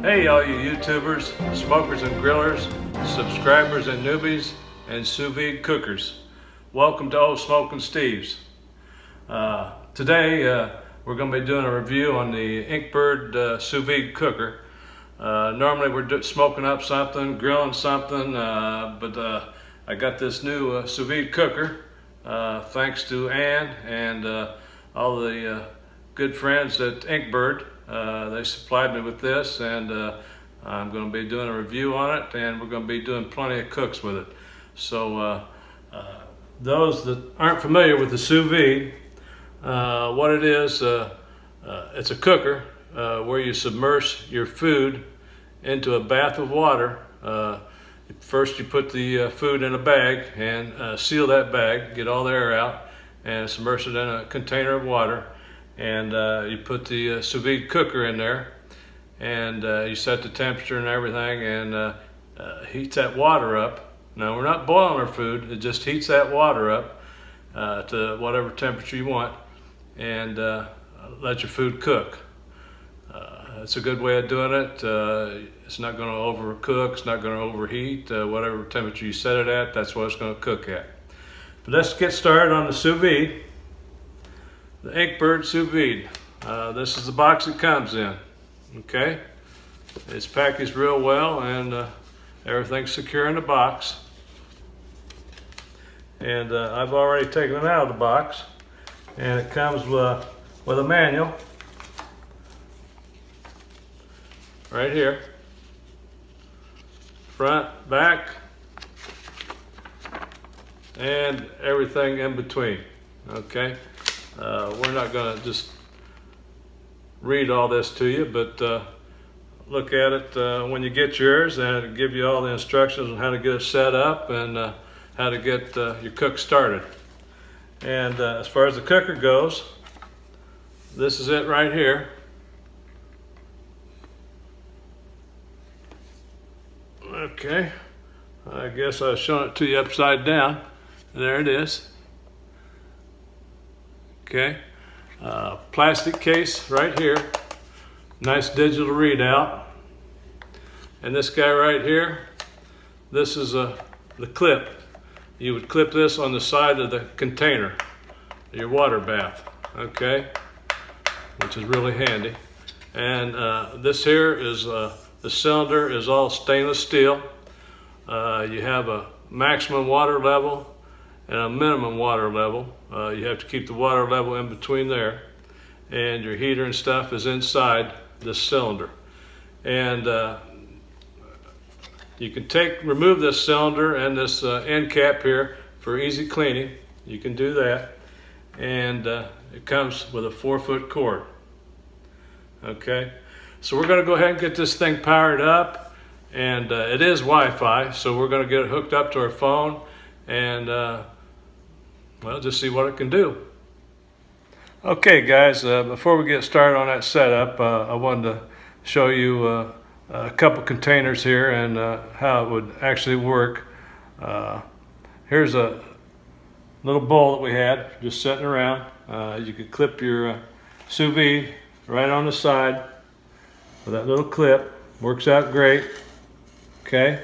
Hey all you YouTubers, smokers and grillers, subscribers and newbies, and sous vide cookers. Welcome to old SmokinSteve's. Today we're going to be doing a review on the INKBIRD sous vide cooker. Normally we're smoking up something, grilling something, but I got this new sous vide cooker thanks to Ann and all the good friends at INKBIRD. They supplied me with this, and I'm going to be doing a review on it, and we're going to be doing plenty of cooks with it. So those that aren't familiar with the sous vide, what it is, it's a cooker where you submerge your food into a bath of water. First you put the food in a bag and seal that bag, get all the air out, and submerge it in a container of water. And you put the sous vide cooker in there, and you set the temperature and everything, and heats that water up. Now we're not boiling our food, it just heats that water up to whatever temperature you want, and let your food cook. It's a good way of doing it. It's not going to overcook, it's not going to overheat. Whatever temperature you set it at, that's what it's going to cook at. But let's get started on the sous vide. The INKBIRD sous vide. This is the box it comes in. Okay, it's packaged real well, and everything's secure in the box. And I've already taken it out of the box, and it comes with a manual right here, front, back, and everything in between. Okay. We're not going to just read all this to you, but look at it when you get yours, and it'll give you all the instructions on how to get it set up and how to get your cook started. And as far as the cooker goes, this is it right here. Okay, I guess I was showing it to you upside down. There it is. Okay, plastic case right here, nice digital readout. And this guy right here, this is the clip. You would clip this on the side of the container, your water bath, okay, which is really handy. And this here is, the cylinder is all stainless steel. You have a maximum water level and a minimum water level. You have to keep the water level in between there, and your heater and stuff is inside this cylinder. And you can remove this cylinder and this end cap here for easy cleaning. You can do that, and it comes with a 4-foot cord. Okay, so we're going to go ahead and get this thing powered up, and it is Wi-Fi, so we're going to get it hooked up to our phone, and well, just see what it can do. Okay guys, before we get started on that setup, I wanted to show you a couple containers here and how it would actually work. Here's a little bowl that we had just sitting around. You could clip your sous vide right on the side with that little clip. Works out great. Okay.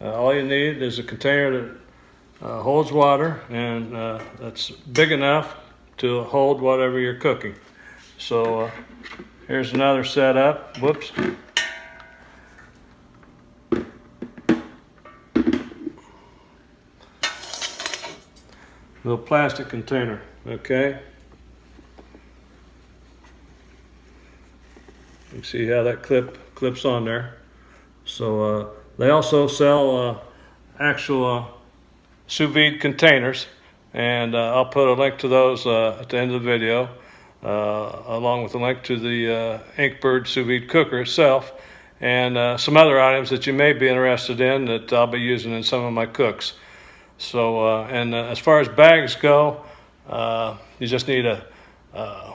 All you need is a container that holds water, and that's big enough to hold whatever you're cooking. So here's another setup. Whoops. Little plastic container. Okay. You can see how that clips on there. So they also sell actual sous vide containers, and I'll put a link to those at the end of the video, along with a link to the INKBIRD sous vide cooker itself, and some other items that you may be interested in that I'll be using in some of my cooks. So and as far as bags go, you just need a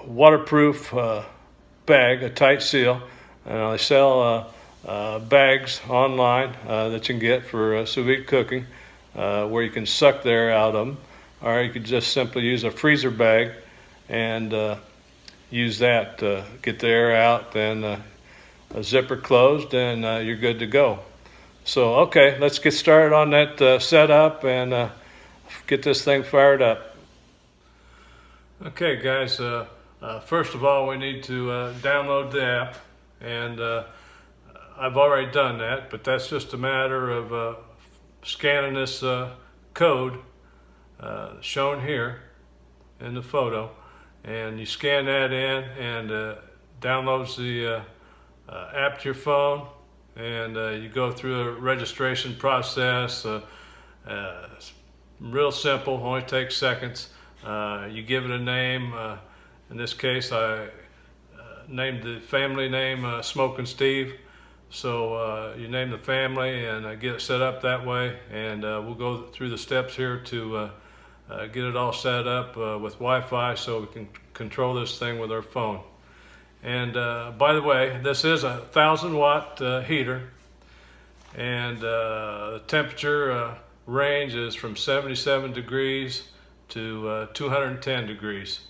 waterproof bag, a tight seal. They sell bags online that you can get for sous vide cooking, where you can suck the air out of them, or you could just simply use a freezer bag and use that to get the air out, then a zipper closed, and you're good to go. So okay, let's get started on that setup and get this thing fired up. Okay guys, first of all we need to download the app, and I've already done that, but that's just a matter of scanning this code shown here in the photo, and you scan that in, and downloads the app to your phone, and you go through a registration process. It's real simple, only takes seconds. You give it a name. In this case I named the family name SmokinSteve. So you name the family and get it set up that way, and we'll go through the steps here to get it all set up with Wi-Fi so we can control this thing with our phone. And by the way, this is a 1,000-watt heater, and the temperature range is from 77 degrees to 210 degrees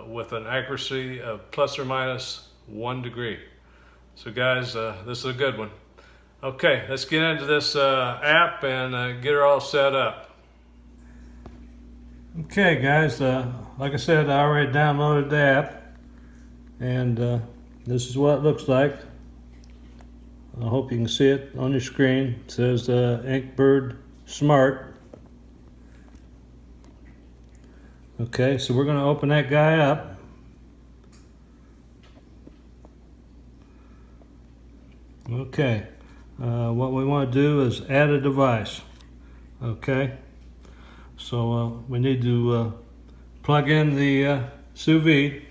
with an accuracy of plus or minus 1 degree. So guys, this is a good one. Okay, let's get into this app and get her all set up. Okay guys, like I said, I already downloaded the app, and this is what it looks like. I hope you can see it on your screen. It says INKBIRD Smart. Okay, so we're going to open that guy up. Okay, what we want to do is add a device. Okay, so we need to plug in the sous vide.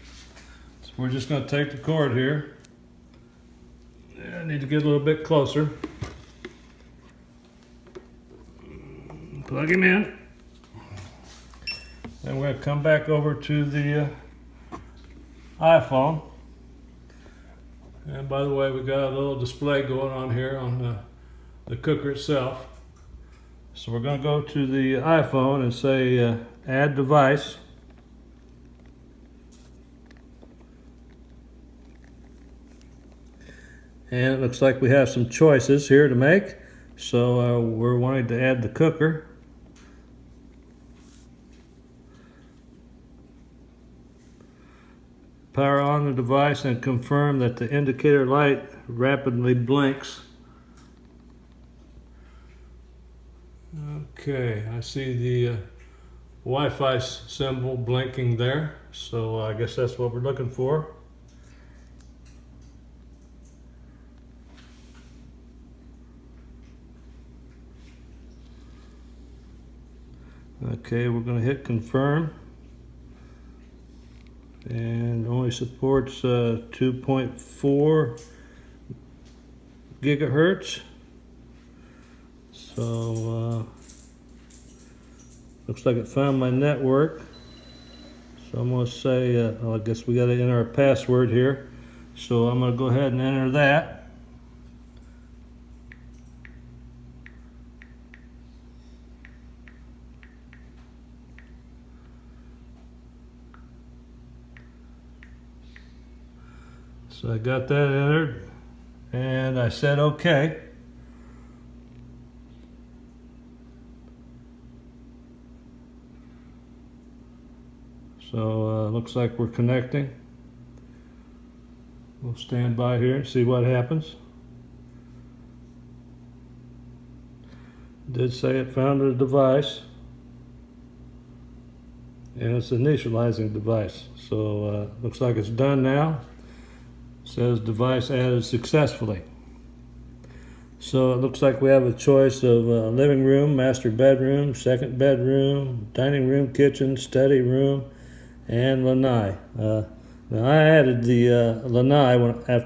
So we're just going to take the cord here. I need to get a little bit closer. Plug him in. Then we're going to come back over to the iPhone. And by the way, we got a little display going on here on the cooker itself. So we're going to go to the iPhone and say add device. And it looks like we have some choices here to make. So we're wanting to add the cooker. Power on the device and confirm that the indicator light rapidly blinks. Okay, I see the Wi-Fi symbol blinking there, so I guess that's what we're looking for. Okay, we're going to hit confirm. And only supports 2.4 gigahertz. So looks like it found my network. So I'm going to say, I guess we got to enter our password here. So I'm going to go ahead and enter that. So I got that entered, and I said okay. So looks like we're connecting. We'll stand by here and see what happens. It did say it found a device, and it's an initializing device. So looks like it's done now. Says device added successfully. So it looks like we have a choice of living room, master bedroom, second bedroom, dining room, kitchen, study room, and lanai. Now I added the lanai when I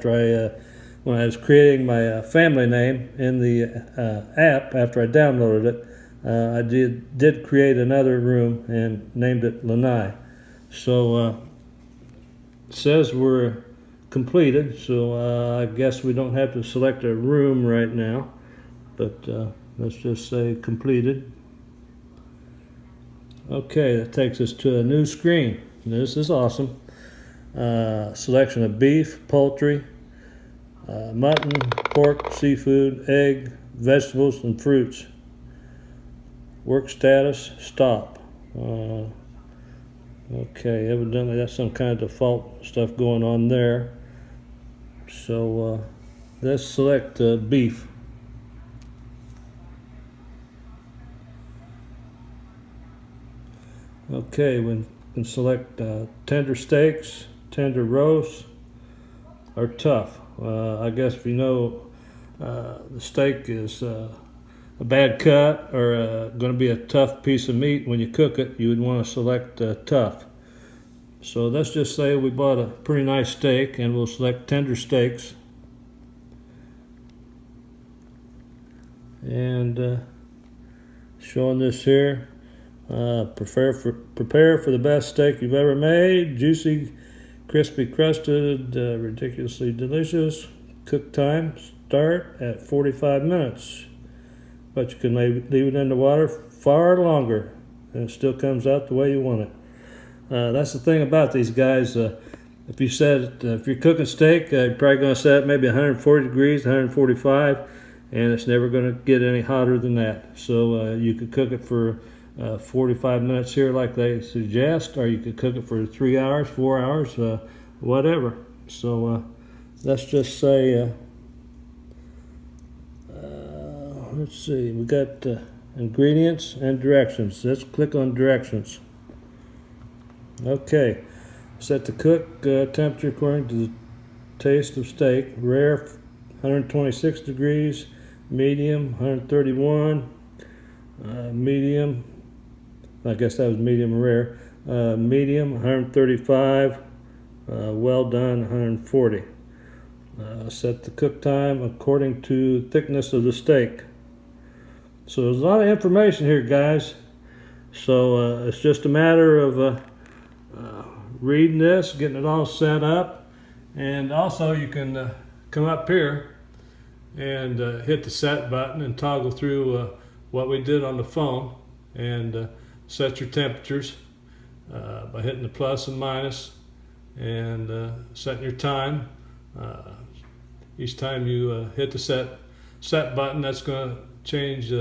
was creating my family name in the app. After I downloaded it, I did create another room and named it lanai. So it says we're completed, so I guess we don't have to select a room right now, but let's just say completed. Okay, that takes us to a new screen. This is awesome. selection of beef, poultry, mutton, pork, seafood, egg, vegetables, and fruits. Work status, stop. Okay, evidently that's some kind of default stuff going on there. So let's select beef. Okay, we can select tender steaks, tender roast, or tough. I guess if you know the steak is a bad cut or going to be a tough piece of meat when you cook it, you would want to select tough. So let's just say we bought a pretty nice steak and we'll select tender steaks. And showing this here, prepare for the best steak you've ever made. Juicy, crispy crusted, ridiculously delicious. Cook time start at 45 minutes. But you can leave it in the water far longer and it still comes out the way you want it. That's the thing about these guys. If you're cooking steak, you're probably going to set it maybe 140 degrees, 145, and it's never going to get any hotter than that. So you could cook it for 45 minutes here like they suggest, or you could cook it for 3 hours, 4 hours, whatever. So let's just say, let's see, we got ingredients and directions. Let's click on directions. Okay, set the cook temperature according to the taste of steak. Rare, 126 degrees. Medium, 131. Medium, I guess that was medium rare. Medium, 135. Well done, 140. Set the cook time according to thickness of the steak. So there's a lot of information here, guys. So it's just a matter of reading this, getting it all set up, and also you can come up here and hit the set button and toggle through what we did on the phone and set your temperatures by hitting the plus and minus and setting your time. Each time you hit the set button, that's going to change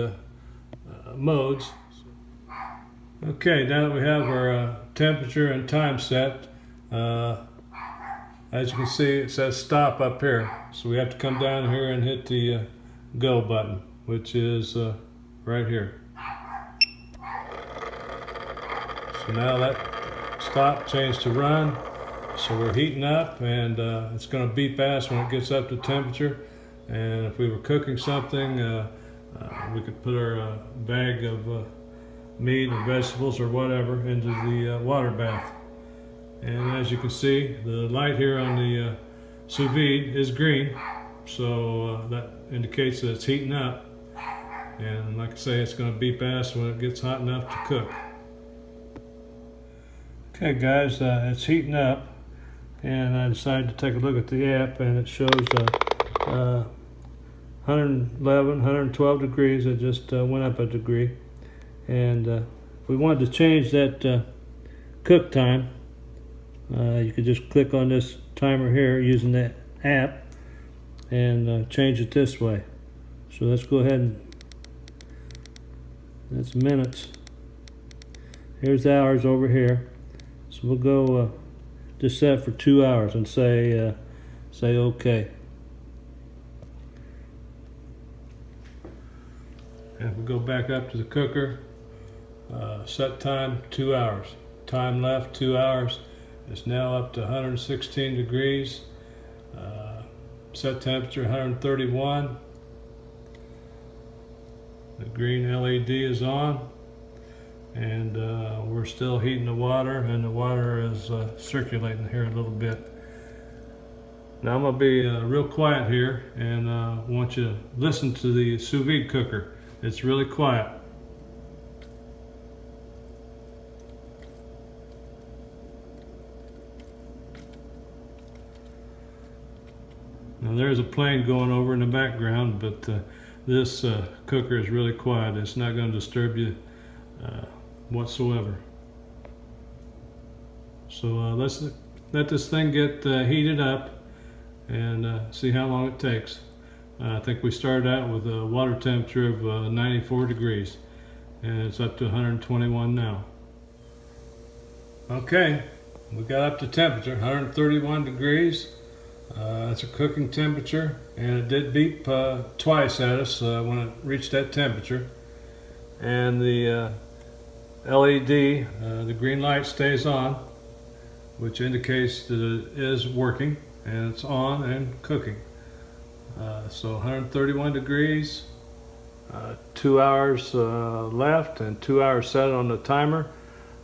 modes. Okay, now that we have our temperature and time set, as you can see, it says stop up here. So we have to come down here and hit the go button, which is right here. So now that stop changed to run. So we're heating up, and it's going to beep fast when it gets up to temperature. And if we were cooking something, we could put our bag of meat or vegetables or whatever into the water bath. And as you can see, the light here on the sous vide is green, so that indicates that it's heating up. And like I say, it's going to beep fast when it gets hot enough to cook. Okay guys, it's heating up, and I decided to take a look at the app, and it shows 111, 112 degrees. It just went up a degree. And if we wanted to change that cook time, you could just click on this timer here using that app and change it this way. So let's go ahead and, that's minutes. Here's hours over here. So we'll go just set it for 2 hours and say okay. And if we go back up to the cooker, set time 2 hours. Time left 2 hours. It's now up to 116 degrees. Set temperature 131. The green LED is on, and we're still heating the water, and the water is circulating here a little bit. Now I'm going to be real quiet here, and want you to listen to the sous vide cooker. It's really quiet. Now there's a plane going over in the background, but this cooker is really quiet. It's not going to disturb you whatsoever. So let's let this thing get heated up and see how long it takes. I think we started out with a water temperature of 94 degrees, and it's up to 121 now. Okay, we got up to temperature, 131 degrees. That's a cooking temperature, and it did beep twice at us when it reached that temperature. And the LED, the green light stays on, which indicates that it is working and it's on and cooking. So 131 degrees, 2 hours left and 2 hours set on the timer.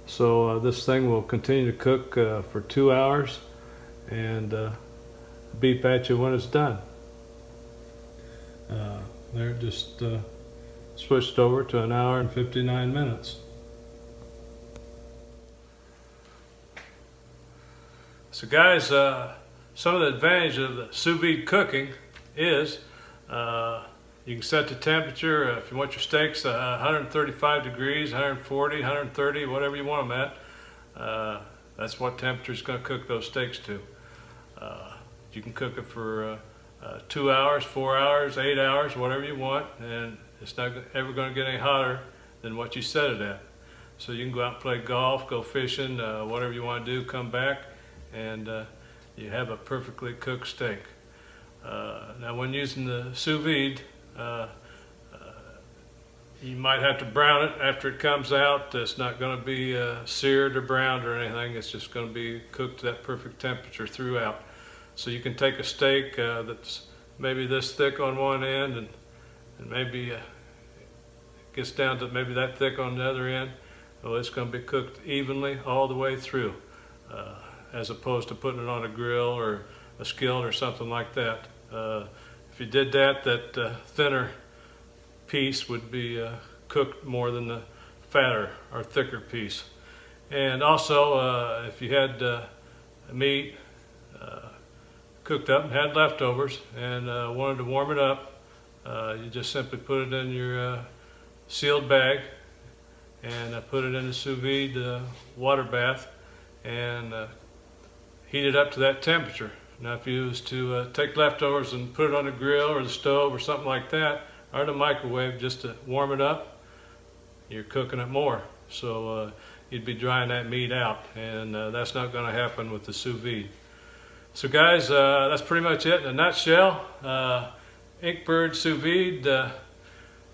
So this thing will continue to cook for 2 hours and beep at you when it's done. There it just switched over to 1 hour and 59 minutes. So guys, some of the advantage of the sous vide cooking is you can set the temperature if you want your steaks 135 degrees, 140, 130, whatever you want them at. That's what temperature is going to cook those steaks to. You can cook it for 2 hours, 4 hours, 8 hours, whatever you want, and it's not ever going to get any hotter than what you set it at. So you can go out and play golf, go fishing, whatever you want to do, come back, and you have a perfectly cooked steak. Now when using the sous vide, you might have to brown it after it comes out. It's not going to be seared or browned or anything. It's just going to be cooked to that perfect temperature throughout. So you can take a steak that's maybe this thick on one end and maybe gets down to maybe that thick on the other end. Well, it's going to be cooked evenly all the way through, as opposed to putting it on a grill or a skillet or something like that. If you did that, that thinner piece would be cooked more than the fatter or thicker piece. And also, if you had meat cooked up and had leftovers and wanted to warm it up, you just simply put it in your sealed bag and put it in the sous vide water bath and heat it up to that temperature. Now if you was to take leftovers and put it on the grill or the stove or something like that, or the microwave just to warm it up, you're cooking it more. So you'd be drying that meat out, and that's not going to happen with the sous vide. So guys, that's pretty much it in a nutshell. INKBIRD sous vide,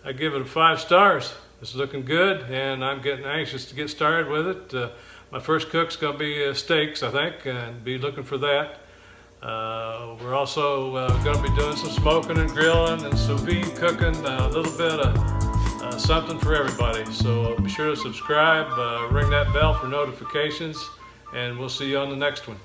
I give it 5 stars. It's looking good, and I'm getting anxious to get started with it. My first cook's going to be steaks, I think, and be looking for that. We're also going to be doing some smoking and grilling and sous vide cooking, a little bit of something for everybody. So be sure to subscribe, ring that bell for notifications, and we'll see you on the next one.